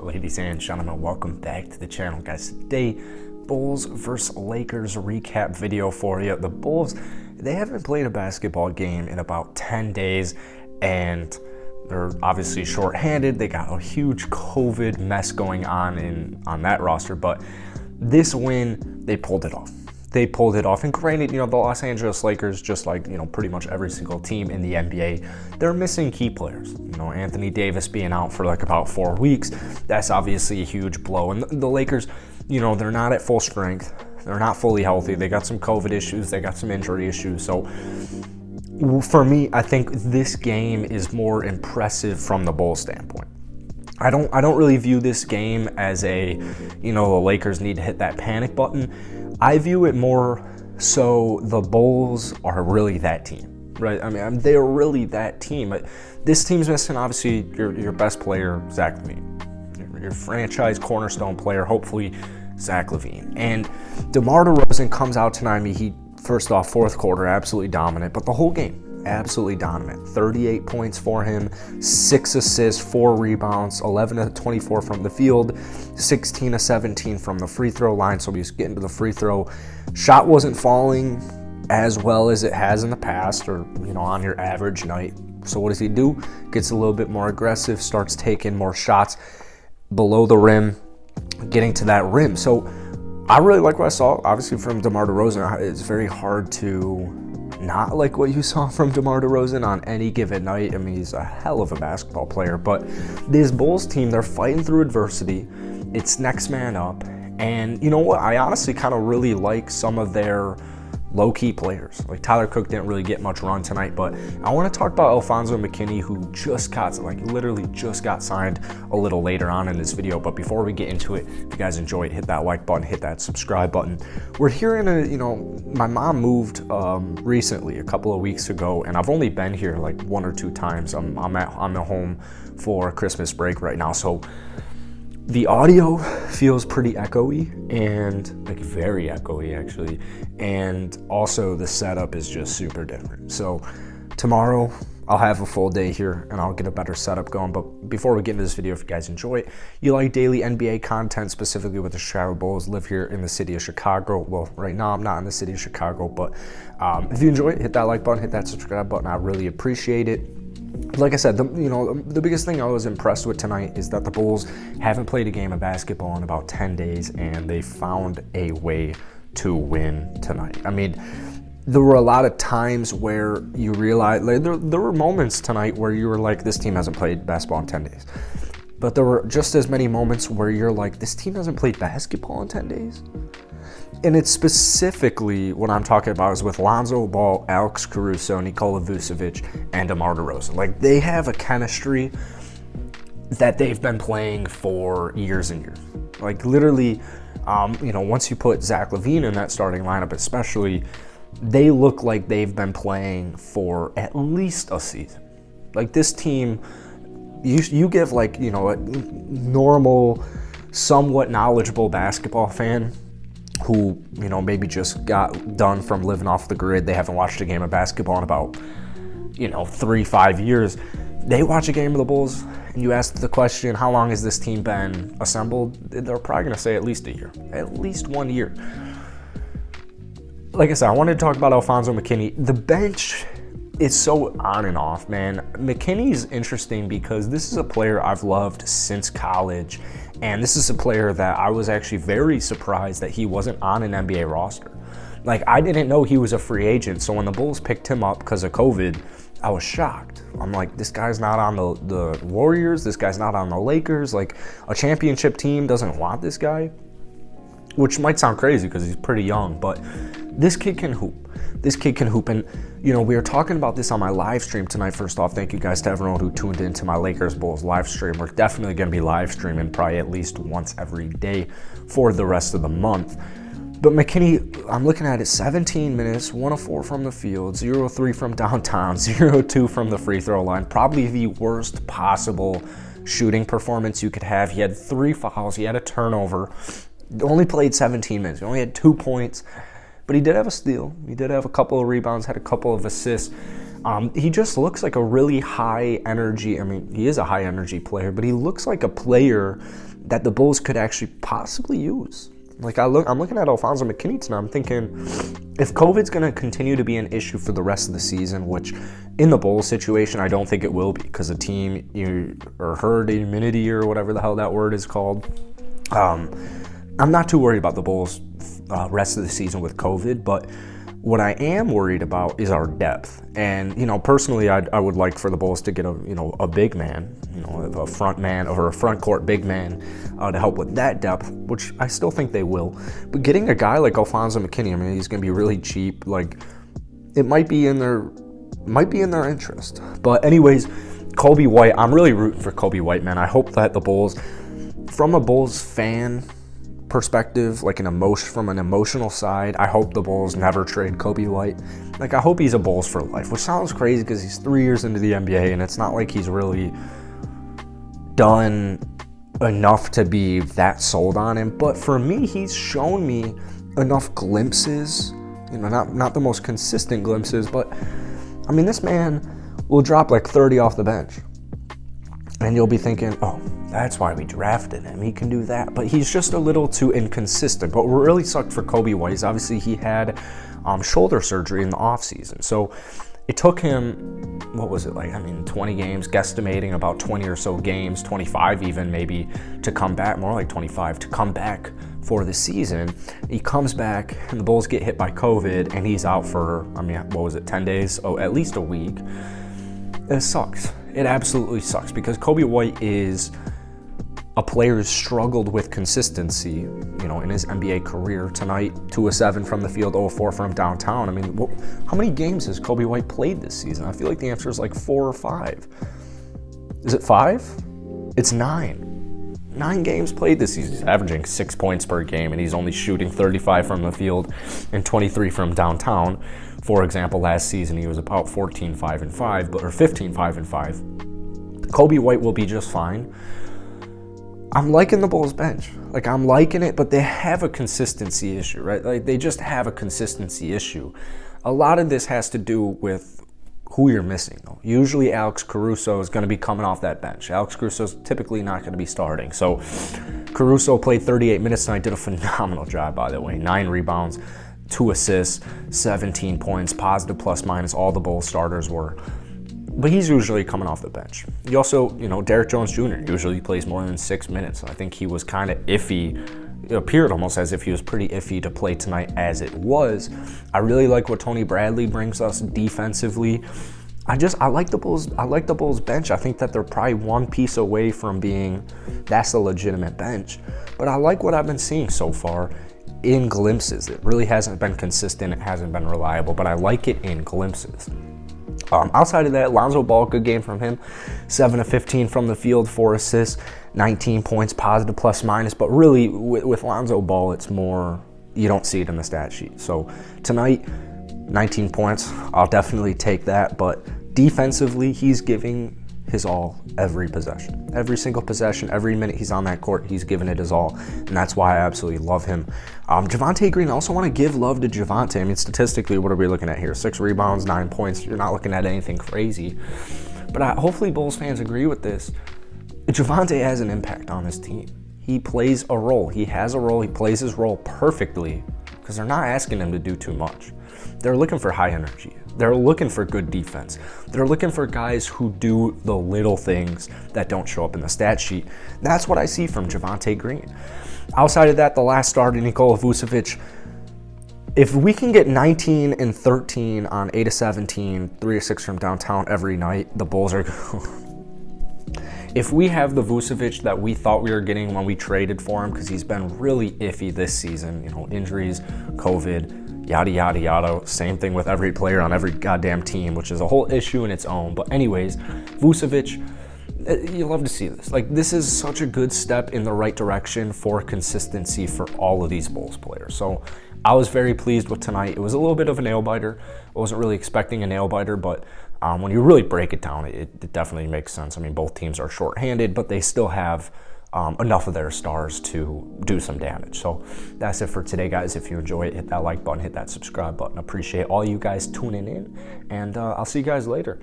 Ladies and gentlemen, welcome back to the channel, guys. Today, Bulls versus Lakers recap video for you. The Bulls, they haven't played a basketball game in about 10 days, and they're obviously shorthanded. They got a huge COVID mess going on that roster, but this win, they pulled it off. They pulled it off. And granted, the Los Angeles Lakers, just like, pretty much every single team in the NBA, they're missing key players. Anthony Davis being out for like about 4 weeks, that's obviously a huge blow. And the Lakers, they're not at full strength. They're not fully healthy. They got some COVID issues. They got some injury issues. So for me, I think this game is more impressive from the Bulls standpoint. I don't really view this game as the Lakers need to hit that panic button. I view it more so the Bulls are really that team, right? I mean, they're really that team. This team's missing, obviously, your best player, Zach LaVine. Your franchise cornerstone player, hopefully, Zach LaVine. And DeMar DeRozan comes out tonight. I mean, he, first off, fourth quarter, absolutely dominant. But the whole game, absolutely dominant. 38 points for him, 6 assists, 4 rebounds, 11 of 24 from the field, 16 of 17 from the free throw line. So he's getting to the free throw. Shot wasn't falling as well as it has in the past, or on your average night. So what does he do? Gets a little bit more aggressive, starts taking more shots below the rim, getting to that rim. So I really like what I saw, obviously, from DeMar DeRozan. It's very hard to not like what you saw from DeMar DeRozan on any given night. I mean, he's a hell of a basketball player. But this Bulls team, they're fighting through adversity. It's next man up. And you know what? I honestly kind of really like some of their low-key players. Like Tyler Cook didn't really get much run tonight, but I want to talk about Alfonso Mckinney, who literally just got signed a little later on in this video. But before we get into it, if you guys enjoy it, hit that like button, hit that subscribe button. We're here in my mom moved recently, a couple of weeks ago, and I've only been here like 1 or 2 times. I'm at home for Christmas break right now, so the audio feels pretty echoey, and like very echoey actually, and also the setup is just super different. So tomorrow I'll have a full day here and I'll get a better setup going. But before we get into this video, if you guys enjoy it, you like daily NBA content, specifically with the Chicago Bulls, live here in the city of Chicago. Well, right now I'm not in the city of Chicago, but if you enjoy it, hit that like button, hit that subscribe button. I really appreciate it. Like I said, the biggest thing I was impressed with tonight is that the Bulls haven't played a game of basketball in about 10 days, and they found a way to win tonight. I mean, there were a lot of times where you realize, like, there were moments tonight where you were like, this team hasn't played basketball in 10 days. But there were just as many moments where you're like, this team hasn't played basketball in 10 days. And it's specifically what I'm talking about is with Lonzo Ball, Alex Caruso, Nikola Vucevic, and DeMar DeRozan. Like, they have a chemistry that they've been playing for years and years. Like, literally, once you put Zach LaVine in that starting lineup especially, they look like they've been playing for at least a season. Like, this team, you give, like, a normal, somewhat knowledgeable basketball fan who, maybe just got done from living off the grid. They haven't watched a game of basketball in about, 3-5 years. They watch a game of the Bulls, and you ask the question, how long has this team been assembled? They're probably going to say at least a year, at least 1 year. Like I said, I wanted to talk about Alfonso Mckinney. The bench is so on and off, man. McKinney's interesting because this is a player I've loved since college. And this is a player that I was actually very surprised that he wasn't on an NBA roster. Like, I didn't know he was a free agent. So when the Bulls picked him up because of COVID, I was shocked. I'm like, this guy's not on the Warriors. This guy's not on the Lakers. Like, a championship team doesn't want this guy, which might sound crazy because he's pretty young, but this kid can hoop. This kid can hoop. And, we were talking about this on my live stream tonight. First off, thank you guys to everyone who tuned into my Lakers Bulls live stream. We're definitely going to be live streaming probably at least once every day for the rest of the month. But McKinney, I'm looking at it, 17 minutes, 1 of 4 from the field, 0 of 3 from downtown, 0 of 2 from the free throw line. Probably the worst possible shooting performance you could have. He had 3 fouls. He had a turnover. Only played 17 minutes. He only had 2 points. But he did have a steal. He did have a couple of rebounds, had a couple of assists. He just looks like a really high energy. I mean, he is a high energy player, but he looks like a player that the Bulls could actually possibly use. Like I'm looking at Alfonso Mckinney tonight. I'm thinking, if COVID's going to continue to be an issue for the rest of the season, which in the Bulls situation I don't think it will be, because the team or herd immunity or whatever the hell that word is called. I'm not too worried about the Bulls rest of the season with COVID, but what I am worried about is our depth. And, personally, I would like for the Bulls to get a big man, a front man or a front court big man to help with that depth, which I still think they will. But getting a guy like Alfonso Mckinney, I mean, he's going to be really cheap. Like, it might be in their interest. But anyways, Coby White, I'm really rooting for Coby White, man. I hope that the Bulls, from a Bulls fan perspective, like from an emotional side, I hope the Bulls never trade Coby White. Like, I hope he's a Bulls for life, which sounds crazy because he's 3 years into the NBA, and it's not like he's really done enough to be that sold on him. But for me, he's shown me enough glimpses, not the most consistent glimpses, but I mean, this man will drop like 30 off the bench. And you'll be thinking, oh, that's why we drafted him. He can do that. But he's just a little too inconsistent. But what really sucked for Coby White is obviously he had shoulder surgery in the offseason. So it took him, 20 games, guesstimating about 20 or so games, 25 even maybe, to come back, more like 25, to come back for the season. He comes back, and the Bulls get hit by COVID, and he's out for, 10 days? Oh, at least a week. It sucks. It absolutely sucks because Coby White is a player who's struggled with consistency, in his NBA career. Tonight, 2 of 7 from the field, 0 of 4 from downtown. I mean, how many games has Coby White played this season? I feel like the answer is like 4 or 5. Is it 5? It's 9. 9 games played this season. He's averaging 6 points per game, and he's only shooting 35 from the field and 23 from downtown. For example, last season he was about 14-5-5, or 15-5-5. Coby White will be just fine. I'm liking the Bulls bench. Like, I'm liking it, but they have a consistency issue, right? Like, they just have a consistency issue. A lot of this has to do with who you're missing, though. Usually Alex Caruso is going to be coming off that bench. Alex Caruso is typically not going to be starting. So Caruso played 38 minutes tonight, did a phenomenal job, by the way. 9 rebounds, 2 assists, 17 points, positive plus minus, all the Bulls starters were. But he's usually coming off the bench. You also, Derrick Jones Jr. usually plays more than 6 minutes. I think he was kind of iffy. It appeared almost as if he was pretty iffy to play tonight as it was. I really like what Tony Bradley brings us defensively. I like the Bulls. I like the Bulls bench. I think that they're probably one piece away from being that's a legitimate bench. But I like what I've been seeing so far in glimpses. It really hasn't been consistent. It hasn't been reliable, but I like it in glimpses. Outside of that, Lonzo Ball, good game from him. 7 of 15 from the field, 4 assists, 19 points, positive plus minus. But really, with Lonzo Ball, it's more, you don't see it in the stat sheet. So tonight, 19 points, I'll definitely take that. But defensively, he's giving his all every possession. Every single possession, every minute he's on that court, he's giving it his all. And that's why I absolutely love him. Javonte Green, I also want to give love to Javonte. I mean, statistically, what are we looking at here? 6 rebounds, 9 points. You're not looking at anything crazy. But hopefully Bulls fans agree with this. Javonte has an impact on this team. He plays a role. He has a role. He plays his role perfectly because they're not asking him to do too much. They're looking for high energy. They're looking for good defense. They're looking for guys who do the little things that don't show up in the stat sheet. That's what I see from Javonte Green. Outside of that, the last starter, Nikola Vucevic, if we can get 19 and 13 on 8 of 17, 3 of 6 from downtown every night, the Bulls are... If we have the Vucevic that we thought we were getting when we traded for him, because he's been really iffy this season, injuries, COVID, yada, yada, yada. Same thing with every player on every goddamn team, which is a whole issue in its own. But anyways, Vucevic, you love to see this. Like, this is such a good step in the right direction for consistency for all of these Bulls players. So I was very pleased with tonight. It was a little bit of a nail-biter. I wasn't really expecting a nail-biter, but when you really break it down, it definitely makes sense. I mean, both teams are shorthanded, but they still have enough of their stars to do some damage. So that's it for today, guys. If you enjoy it, hit that like button, hit that subscribe button. Appreciate all you guys tuning in, and I'll see you guys later.